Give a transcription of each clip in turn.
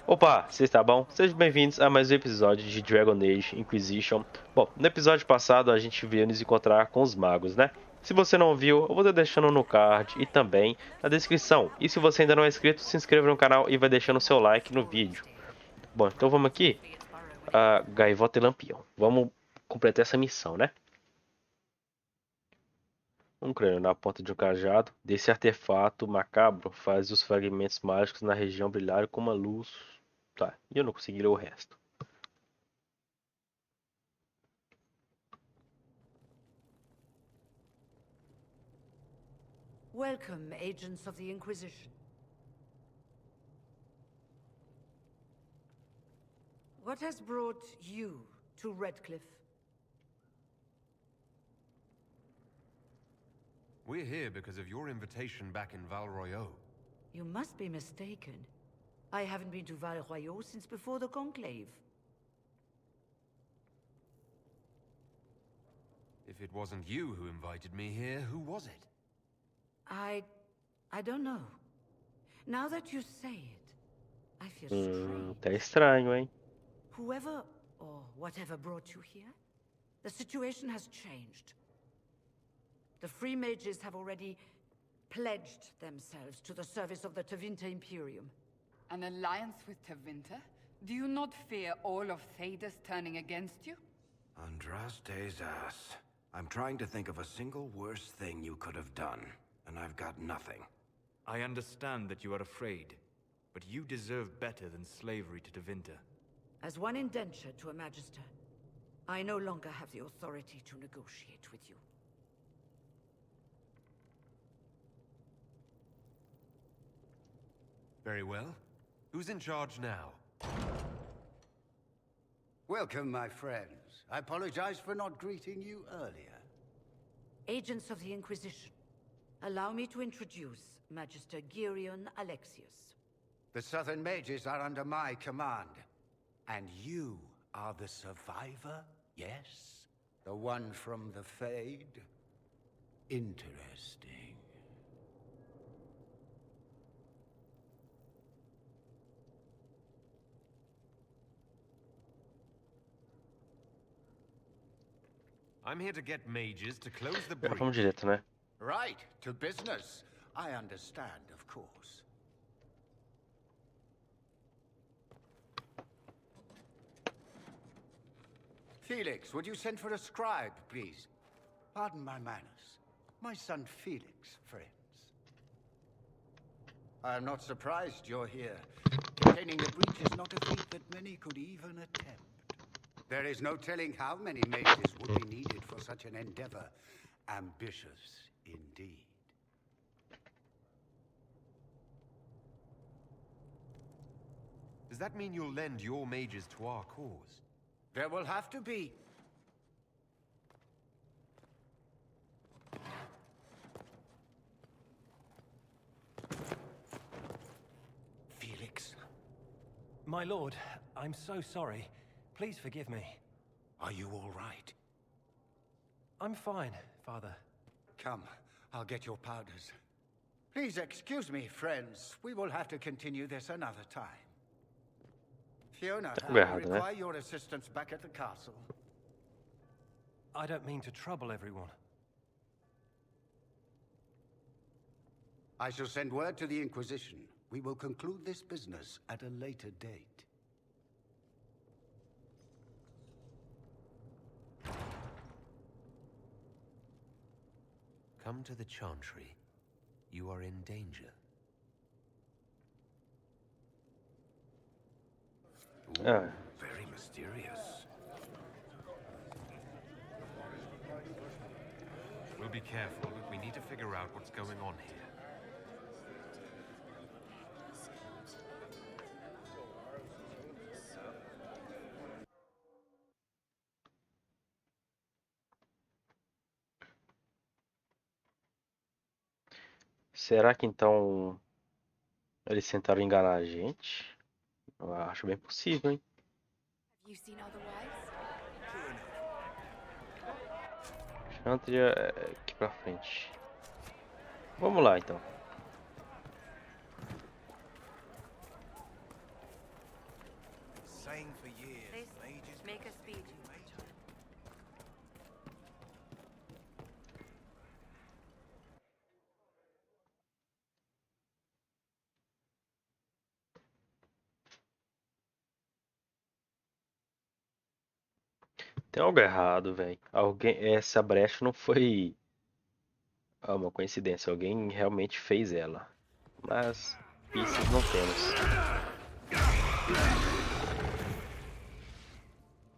Opa, você está bom? Sejam bem-vindos a mais um episódio de Dragon Age Inquisition. Bom, no episódio passado a gente veio nos encontrar com os magos, né? Se você não viu, eu vou estar deixando no card e também na descrição. E se você ainda não é inscrito, se inscreva no canal e vai deixando o seu like no vídeo. Bom, então vamos aqui. Gaivota e Lampião. Vamos completar essa missão, né? Um crânio na ponta de um cajado. Desse artefato macabro faz os fragmentos mágicos na região brilharem com uma luz. Tá, e eu não consegui ler o resto. Welcome, agents of the Inquisition. What has brought you to Redcliffe? We're here because of your invitation back in Val Royeaux. You must be mistaken. I haven't been to Val Royeaux since before the Conclave. If it wasn't you who invited me here, who was it? I don't know. Now that you say it, I feel strange. Tá estranho, hein? Whoever or whatever brought you here, the situation has changed. The Free Mages have already pledged themselves to the service of the Tevinter Imperium. An alliance with Tevinter? Do you not fear all of Thedas turning against you? Andraste's ass. I'm trying to think of a single worse thing you could have done, and I've got nothing. I understand that you are afraid, but you deserve better than slavery to Tevinter. As one indentured to a Magister, I no longer have the authority to negotiate with you. Very well. Who's in charge now? Welcome, my friends. I apologize for not greeting you earlier. Agents of the Inquisition, allow me to introduce Magister Girion Alexius. The Southern Mages are under my command. And you are the survivor, yes? The one from the Fade? Interesting. I'm here to get mages to close the breach. Vamos direto, né? Right, to business. I understand, of course. Felix, would you send for a scribe, please? Pardon my manners. My son Felix, friends. I am not surprised you're here. Containing the breach is not a feat that many could even attempt. There is no telling how many mages would be needed for such an endeavor. Ambitious, indeed. Does that mean you'll lend your mages to our cause? There will have to be. Felix? My lord, I'm so sorry. Please forgive me. Are you all right? I'm fine, Father. Come, I'll get your powders. Please excuse me, friends. We will have to continue this another time. Fiona, I require your assistance back at the castle. I don't mean to trouble everyone. I shall send word to the Inquisition. We will conclude this business at a later date. Come to the Chantry. You are in danger. Ooh, very mysterious. We'll be careful, but we need to figure out what's going on here. Será que então eles tentaram enganar a gente? Eu acho bem possível, hein? Chantria aqui pra frente. Vamos lá então. saying for years. Please Mages make a speech. Tem algo errado, velho. Alguém, essa brecha não foi uma coincidência. Alguém realmente fez ela. Mas pistas não temos.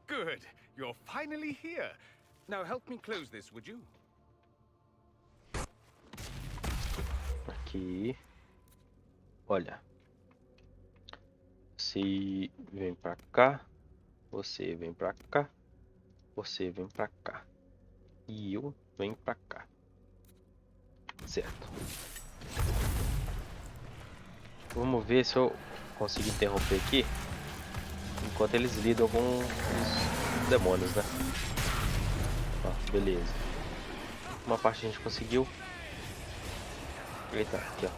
Good. You're finally here. Now help me close this, would you? Aqui. Olha. Você vem pra cá. Você vem pra cá. Você vem pra cá. E eu venho pra cá. Certo. Vamos ver se eu consigo interromper aqui. Enquanto eles lidam com os demônios, né? Ó, beleza. Uma parte a gente conseguiu. Eita, aqui ó.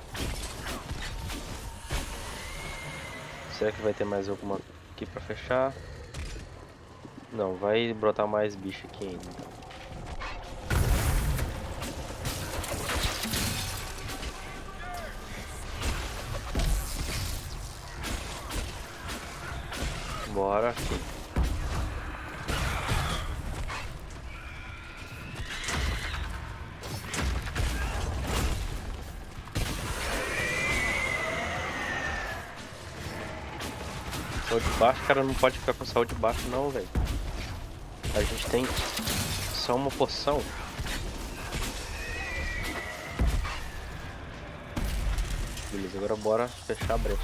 Será que vai ter mais alguma aqui pra fechar? Não, vai brotar mais bicho aqui ainda. Bora aqui. Saúde baixa, cara, não pode ficar com saúde baixa não, velho. A gente tem só uma poção. Beleza, agora bora fechar a brecha.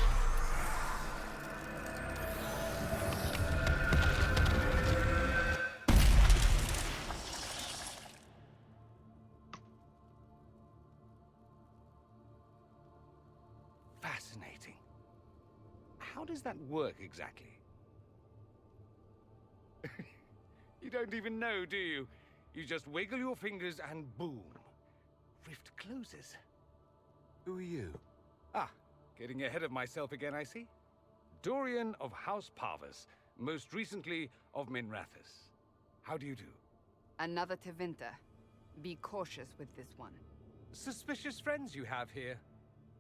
Fascinating. How does that work exactly? You don't even know, do you? You just wiggle your fingers and boom. Rift closes. Who are you? Ah, getting ahead of myself again, I see. Dorian of House Parvus, most recently of Minrathous. How do you do? Another Tevinter. Be cautious with this one. Suspicious friends you have here.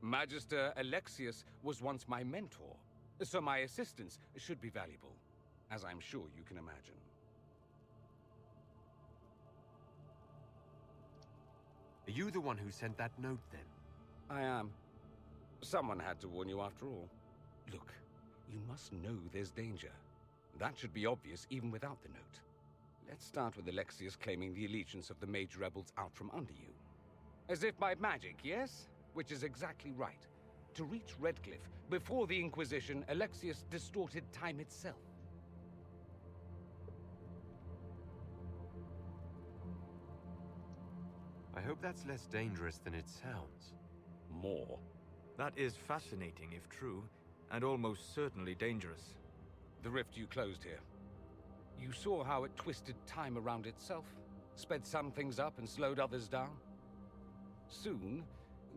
Magister Alexius was once my mentor, so my assistance should be valuable, as I'm sure you can imagine. Are you the one who sent that note, then? I am. Someone had to warn you after all. Look, you must know there's danger. That should be obvious even without the note. Let's start with Alexius claiming the allegiance of the mage rebels out from under you. As if by magic, yes? Which is exactly right. To reach Redcliffe, before the Inquisition, Alexius distorted time itself. I hope that's less dangerous than it sounds. More. That is fascinating if true, and almost certainly dangerous. The rift you closed here. You saw how it twisted time around itself, sped some things up and slowed others down. Soon,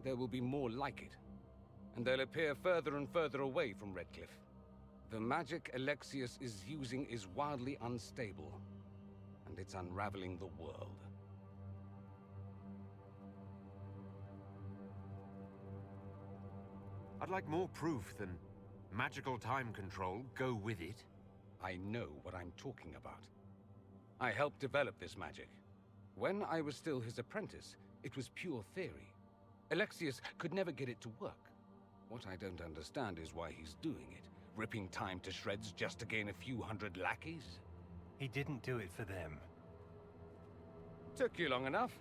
there will be more like it, and they'll appear further and further away from Redcliffe. The magic Alexius is using is wildly unstable, and it's unraveling the world. I'd like more proof than magical time control. Go with it. I know what I'm talking about. I helped develop this magic. When I was still his apprentice, it was pure theory. Alexius could never get it to work. What I don't understand is why he's doing it, ripping time to shreds just to gain a few hundred lackeys. He didn't do it for them. Took you long enough.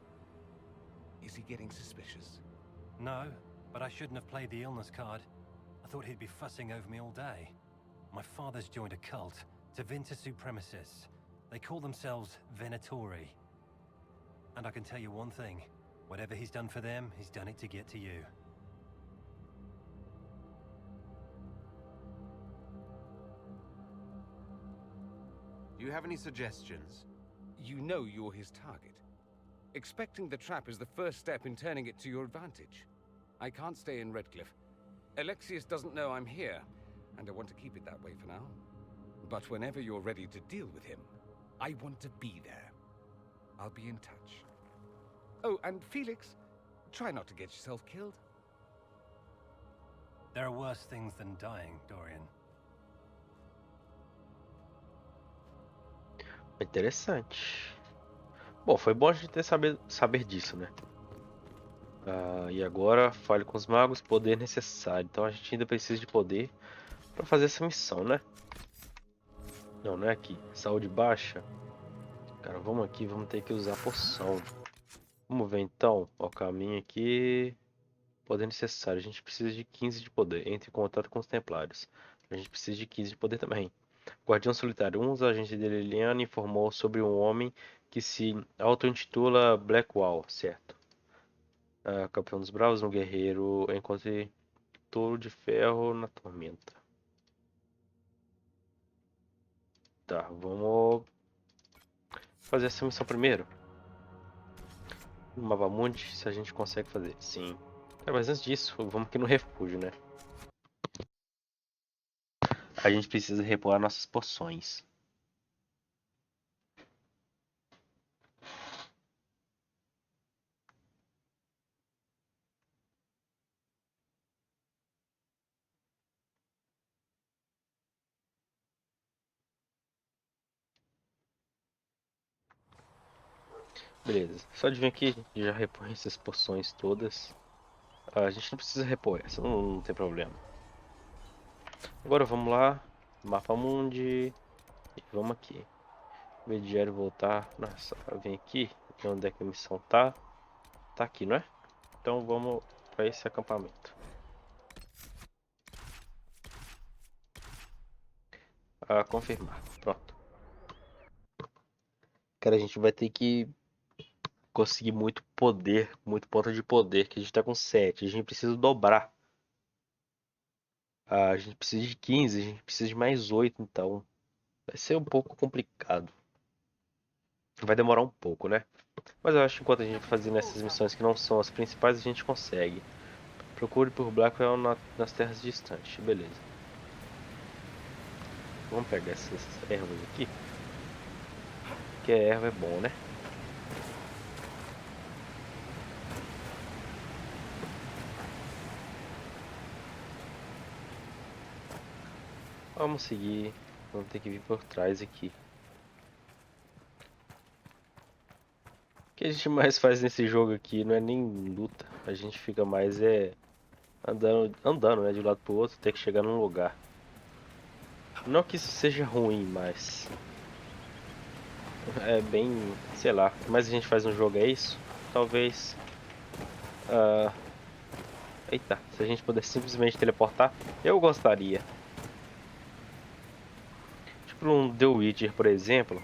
Is he getting suspicious? No, but I shouldn't have played the illness card. I thought he'd be fussing over me all day. My father's joined a cult, Tevinter Supremacists. They call themselves Venatori. And I can tell you one thing. Whatever he's done for them, he's done it to get to you. Do you have any suggestions? You know you're his target. Expecting the trap is the first step in turning it to your advantage. I can't stay in Redcliffe. Alexius doesn't know I'm here, and I want to keep it that way for now. But whenever you're ready to deal with him, I want to be there. I'll be in touch. Oh, and Felix, try not to get yourself killed. There are worse things than dying, Dorian. Interessante. Bom, foi bom a gente ter saber disso, né? E agora, fale com os magos, poder necessário. Então a gente ainda precisa de poder para fazer essa missão, né? Não, não é aqui. Saúde baixa. Cara, vamos aqui, vamos ter que usar poção. Vamos ver então. Ó, o caminho aqui. Poder necessário. A gente precisa de 15 de poder. Entre em contato com os templários. A gente precisa de 15 de poder também. Guardião Solitário. Um dos agentes de Liliana informou sobre um homem que se auto-intitula Blackwall, certo? Campeão dos Bravos, um guerreiro. Encontre touro de ferro na tormenta. Tá, vamos fazer essa missão primeiro. No Mavamundi, se a gente consegue fazer. Sim. Mas antes disso, vamos aqui no refúgio, né? A gente precisa repor nossas poções. Beleza, só de vir aqui já repõe essas poções todas. A gente não precisa repor essa, não tem problema. Agora vamos lá, mapa mundi e vamos aqui. Mediário voltar, nossa, vem aqui, onde é que a missão tá? Tá aqui, não é? Então vamos para esse acampamento. Confirmar, pronto. Cara, a gente vai ter que conseguir muito poder, muito ponto de poder, que a gente tá com 7. A gente precisa dobrar. A gente precisa de 15, a gente precisa de mais 8, então vai ser um pouco complicado. Vai demorar um pouco, né? Mas eu acho que enquanto a gente fazer nessas missões que não são as principais, a gente consegue. Procure por Blackwell nas terras distantes, beleza. Vamos pegar essas ervas aqui. Porque a erva é bom, né? Vamos seguir. Vamos ter que vir por trás aqui. O que a gente mais faz nesse jogo aqui não é nem luta. A gente fica mais andando, né, de um lado pro outro, ter que chegar num lugar. Não que isso seja ruim, mas é bem, sei lá, o que mais a gente faz no jogo é isso. Talvez eita, se a gente pudesse simplesmente teleportar, eu gostaria. Tipo um The Witcher, por exemplo.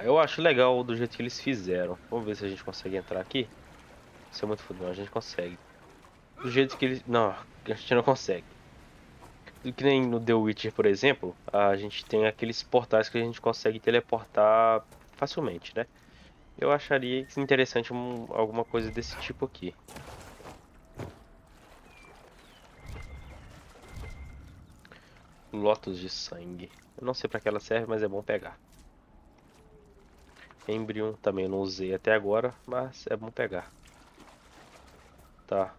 Eu acho legal do jeito que eles fizeram. Vamos ver se a gente consegue entrar aqui. Isso é muito fodão, a gente consegue. Do jeito que eles... Não, a gente não consegue. Que nem no The Witcher, por exemplo, a gente tem aqueles portais que a gente consegue teleportar facilmente, né? Eu acharia interessante alguma coisa desse tipo aqui. Lotus de sangue. Eu não sei para que ela serve, mas é bom pegar. Embrium também eu não usei até agora, mas é bom pegar. Tá.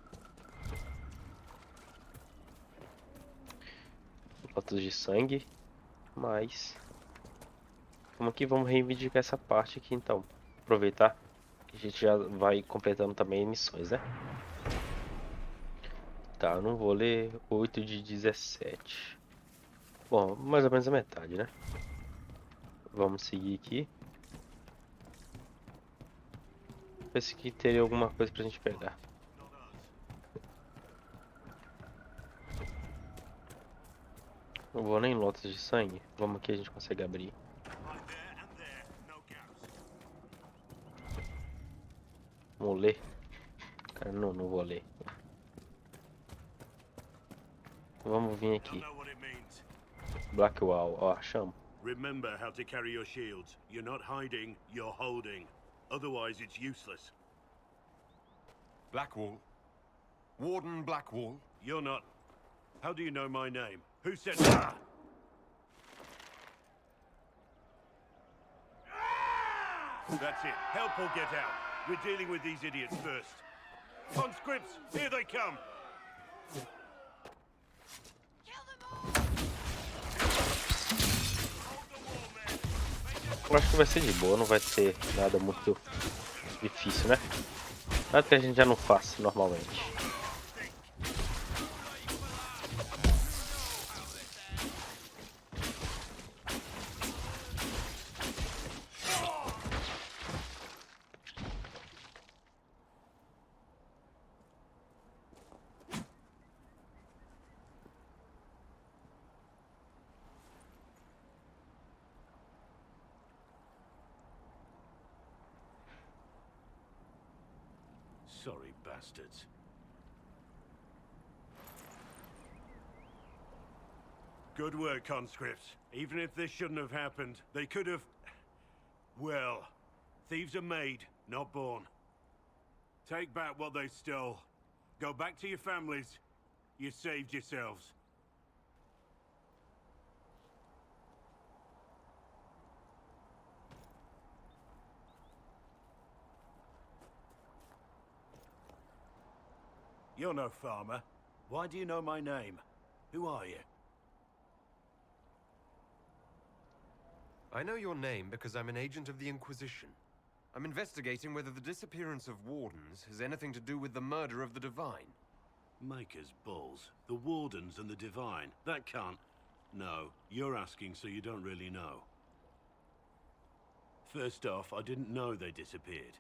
Lotus de sangue. Mas vamos aqui, vamos reivindicar essa parte aqui então. Aproveitar que a gente já vai completando também missões, né? Tá, eu não vou ler 8 de 17. Bom, mais ou menos a metade, né? Vamos seguir aqui. Ver se aqui teria alguma coisa pra gente pegar. Não vou nem em lotas de sangue. Vamos aqui, a gente consegue abrir. Vamos ler. Cara, não vou ler. Vamos vir aqui. Blackwall, ó, achamos. Remember how to carry your shields. You're not hiding, you're holding. Otherwise it's useless. Blackwall? Warden Blackwall? You're not... How do you know my name? Who said... That's it. Help or get out. We're dealing with these idiots first. Conscripts, here they come. Eu acho que vai ser de boa, não vai ser nada muito difícil, né? Nada que a gente já não faça normalmente. Sorry, bastards. Good work, conscripts. Even if this shouldn't have happened, they could have... Well, thieves are made, not born. Take back what they stole. Go back to your families. You saved yourselves. You're no farmer. Why do you know my name? Who are you? I know your name because I'm an agent of the Inquisition. I'm investigating whether the disappearance of wardens has anything to do with the murder of the Divine. Maker's balls. The Wardens and the Divine. That can't... No, you're asking so you don't really know. First off, I didn't know they disappeared.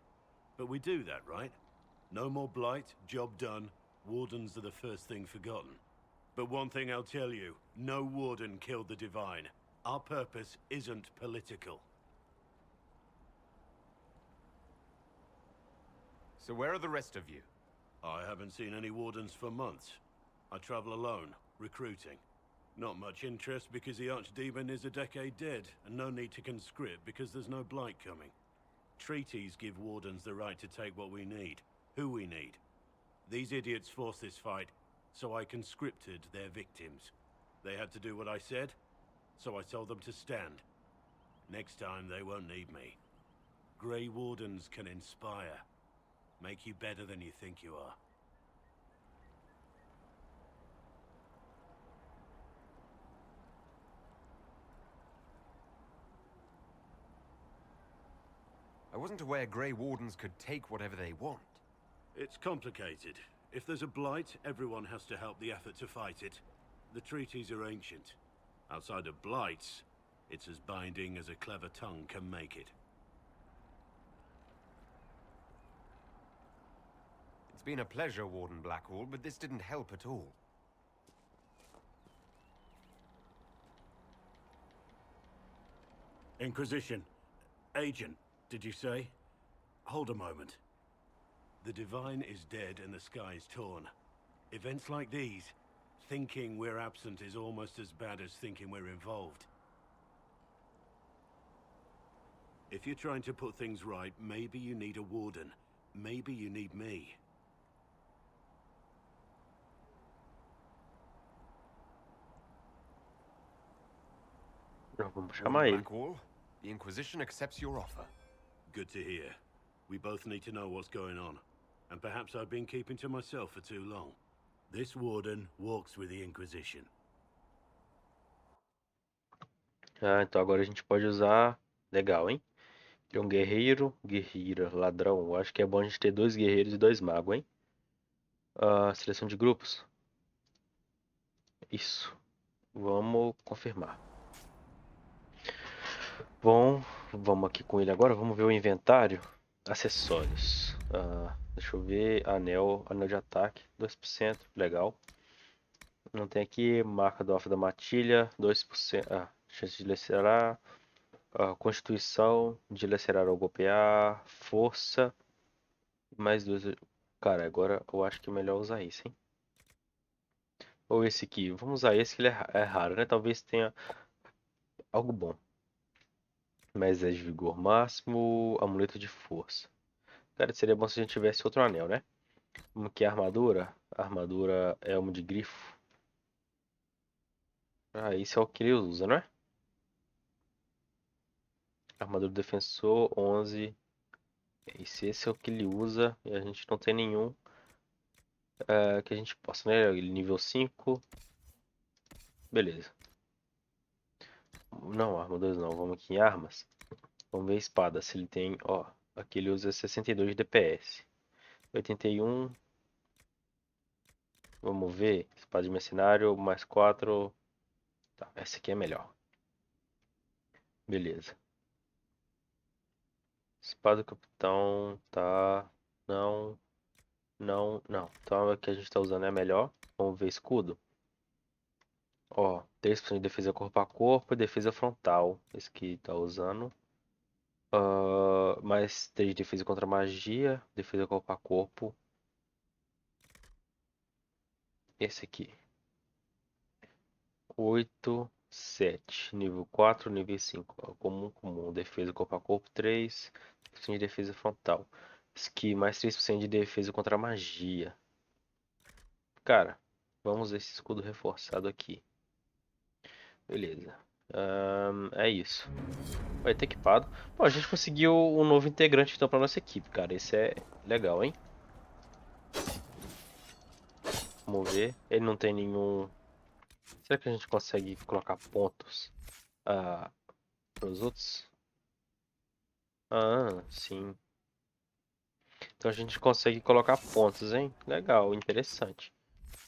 But we do that, right? No more blight, job done. Wardens are the first thing forgotten. But one thing I'll tell you, no Warden killed the Divine. Our purpose isn't political. So where are the rest of you? I haven't seen any Wardens for months. I travel alone, recruiting. Not much interest because the Archdemon is a decade dead, and no need to conscript because there's no blight coming. Treaties give Wardens the right to take what we need, who we need. These idiots forced this fight, so I conscripted their victims. They had to do what I said, so I told them to stand. Next time they won't need me. Grey Wardens can inspire. Make you better than you think you are. I wasn't aware Grey Wardens could take whatever they want. It's complicated. If there's a blight, everyone has to help the effort to fight it. The treaties are ancient. Outside of blights, it's as binding as a clever tongue can make it. It's been a pleasure, Warden Blackwall, but this didn't help at all. Inquisition. Agent, did you say? Hold a moment. The Divine is dead and the sky is torn. Events like these, thinking we're absent is almost as bad as thinking we're involved. If you're trying to put things right, maybe you need a Warden. Maybe you need me. Vamos chamar ele. Blackwall, the Inquisition accepts your offer. Good to hear. We both need to know what's going on. And perhaps I've been keeping to myself for too long. This Warden walks with the Inquisition. Ah, então agora a gente pode usar... Legal, hein? Tem um guerreiro, guerreira, ladrão. Eu acho que é bom a gente ter 2 guerreiros e 2 magos, hein? Seleção de grupos. Isso. Vamos confirmar. Bom, vamos aqui com ele agora. Vamos ver o inventário. Acessórios. Deixa eu ver. Anel de ataque. 2%. Legal. Não tem aqui. Marca do alvo da matilha. 2%. Chance de lacerar. Constituição. De lacerar ou golpear. Força. Mais 2. Cara, agora eu acho que é melhor usar esse, hein? Ou esse aqui. Vamos usar esse que ele é raro, né? Talvez tenha algo bom. Mais 10 de vigor máximo. Amuleto de força. Cara, seria bom se a gente tivesse outro anel, né? Como que é a armadura? A armadura é elmo de grifo. Esse é o que ele usa, não é? Armadura do defensor, 11. E se esse é o que ele usa e a gente não tem nenhum que a gente possa, né? Ele nível 5. Beleza. Não, arma 2 não. Vamos aqui em armas. Vamos ver a espada. Se ele tem, ó. Aqui ele usa 62 de DPS. 81. Vamos ver. Espada de mercenário, mais 4. Tá, essa aqui é melhor. Beleza. Espada do capitão, tá. Não. Não, não. Então a que a gente tá usando é a melhor. Vamos ver escudo. Ó, 3% de defesa corpo a corpo e defesa frontal. Esse que tá usando. Mais 3 de defesa contra magia. Defesa corpo a corpo. Esse aqui. 8, 7. Nível 4, nível 5. Ó, comum, comum. Defesa corpo a corpo 3. 3% de defesa frontal. Esse aqui, mais 3% de defesa contra magia. Cara, vamos ver esse escudo reforçado aqui. Beleza. É isso. Vai ter equipado. Bom, a gente conseguiu um novo integrante então para nossa equipe, cara. Esse é legal, hein? Vamos ver. Ele não tem nenhum. Será que a gente consegue colocar pontos para os outros? Ah, sim. Então a gente consegue colocar pontos, hein? Legal, interessante.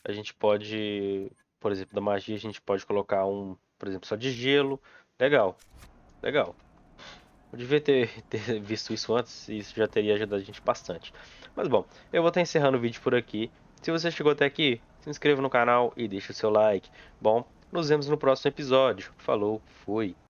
A gente pode, por exemplo, da magia, a gente pode colocar um, por exemplo, só de gelo. Legal, legal. Eu devia ter visto isso antes, e isso já teria ajudado a gente bastante. Mas bom, eu vou estar encerrando o vídeo por aqui. Se você chegou até aqui, se inscreva no canal e deixe o seu like. Bom, nos vemos no próximo episódio. Falou, fui.